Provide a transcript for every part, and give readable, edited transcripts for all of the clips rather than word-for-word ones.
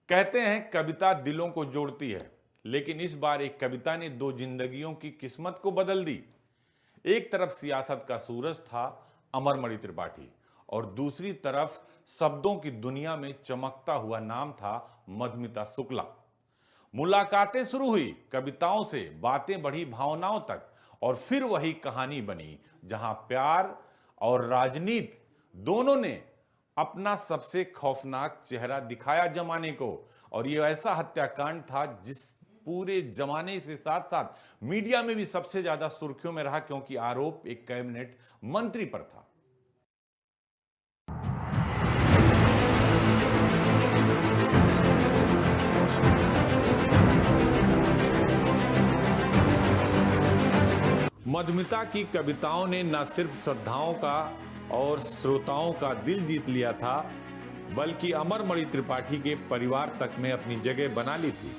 कहते हैं कविता दिलों को जोड़ती है, लेकिन इस बार एक कविता ने दो जिंदगियों की किस्मत को बदल दी। एक तरफ सियासत का सूरज था अमरमणि त्रिपाठी, और दूसरी तरफ शब्दों की दुनिया में चमकता हुआ नाम था मधुमिता शुक्ला। मुलाकातें शुरू हुई कविताओं से, बातें बढ़ी भावनाओं तक, और फिर वही कहानी बनी जहां प्यार और राजनीति दोनों ने अपना सबसे खौफनाक चेहरा दिखाया जमाने को। और ये ऐसा हत्याकांड था जिस पूरे जमाने से साथ साथ मीडिया में भी सबसे ज्यादा सुर्खियों में रहा, क्योंकि आरोप एक कैबिनेट मंत्री पर था। मधुमिता की कविताओं ने न सिर्फ श्रद्धाओं का और श्रोताओं का दिल जीत लिया था, बल्कि अमरमणि त्रिपाठी के परिवार तक में अपनी जगह बना ली थी।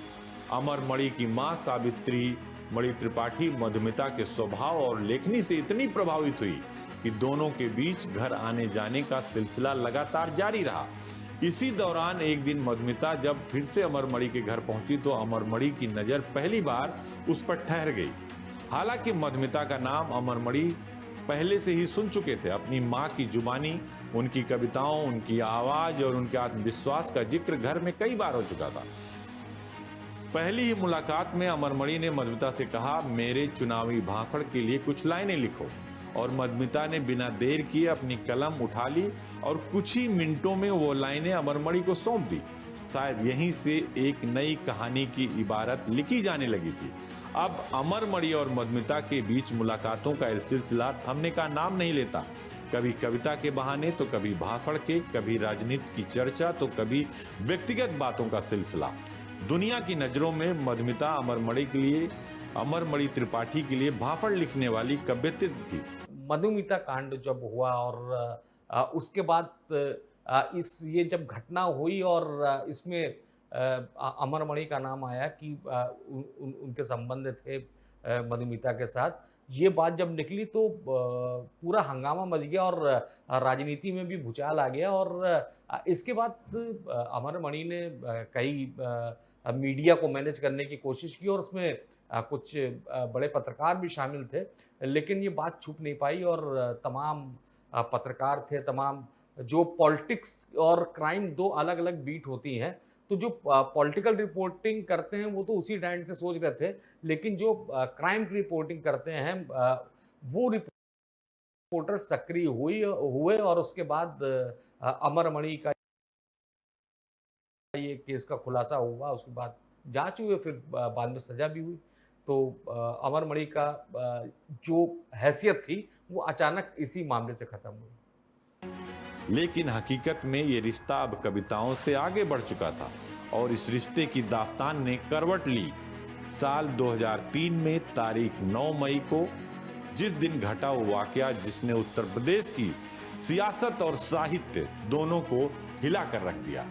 अमरमणि की मां सावित्री मणि त्रिपाठी मधुमिता के स्वभाव और लेखनी से इतनी प्रभावित हुई कि दोनों के बीच घर आने जाने का सिलसिला लगातार जारी रहा। इसी दौरान एक दिन मधुमिता जब फिर से अमरमणि के घर पहुंची तो अमरमणि की नजर पहली बार उस पर ठहर गई। हालांकि मधुमिता का नाम अमरमणि पहले से ही सुन चुके थे। अपनी मां की जुबानी, उनकी कविताओं, उनकी आवाज और उनके आत्मविश्वास का जिक्र घर में कई बार हो चुका था। पहली ही मुलाकात में अमरमणि ने मधुमिता से कहा, मेरे चुनावी भाषण के लिए कुछ लाइनें लिखो। और मधुमिता ने बिना देर किए अपनी कलम उठा ली और कुछ ही मिनटों में वो लाइनें अमरमणि को सौंप दी। शायद यहीं से एक नई कहानी की इबारत लिखी जाने लगी थी। अब अमरमणि और मधुमिता के बीच मुलाकातों का सिलसिला थमने का नाम नहीं लेता। कभी कविता के बहाने तो कभी भाषण के, कभी राजनीति की चर्चा तो कभी व्यक्तिगत बातों का सिलसिला। दुनिया की नजरों में मधुमिता अमरमणि त्रिपाठी के लिए भाषण लिखने वाली कवयित्री थी। मधुमिता कांड जब हुआ और उसके बाद ये जब घटना हुई और इसमें अमरमणि का नाम आया कि उनके संबंध थे मधुमिता के साथ, ये बात जब निकली तो पूरा हंगामा मच गया और राजनीति में भी भूचाल आ गया। और इसके बाद अमरमणि ने कई मीडिया को मैनेज करने की कोशिश की और उसमें कुछ बड़े पत्रकार भी शामिल थे, लेकिन ये बात छुप नहीं पाई और तमाम पत्रकार थे, तमाम जो पॉलिटिक्स और क्राइम दो अलग-अलग बीट होती हैं, तो जो पॉलिटिकल रिपोर्टिंग करते हैं वो तो उसी डायरेक्शन से सोच रहे थे, लेकिन जो क्राइम की रिपोर्टिंग करते हैं वो रिपोर्टर सक्रिय हुए और उसके बाद अमरमणि का ये केस का खुलासा हुआ, उसके बाद जाँच हुई, फिर बाद में सज़ा भी हुई। तो अमरमणि का जो हैसियत थी वो अचानक इसी मामले से खत्म हुई। लेकिन हकीकत में ये रिश्ता अब कविताओं से आगे बढ़ चुका था और इस रिश्ते की दास्तान ने करवट ली। साल 2003 में तारीख 9 मई को, जिस दिन घटा वो वाकया जिसने उत्तर प्रदेश की सियासत और साहित्य दोनों को हिला कर रख दिया।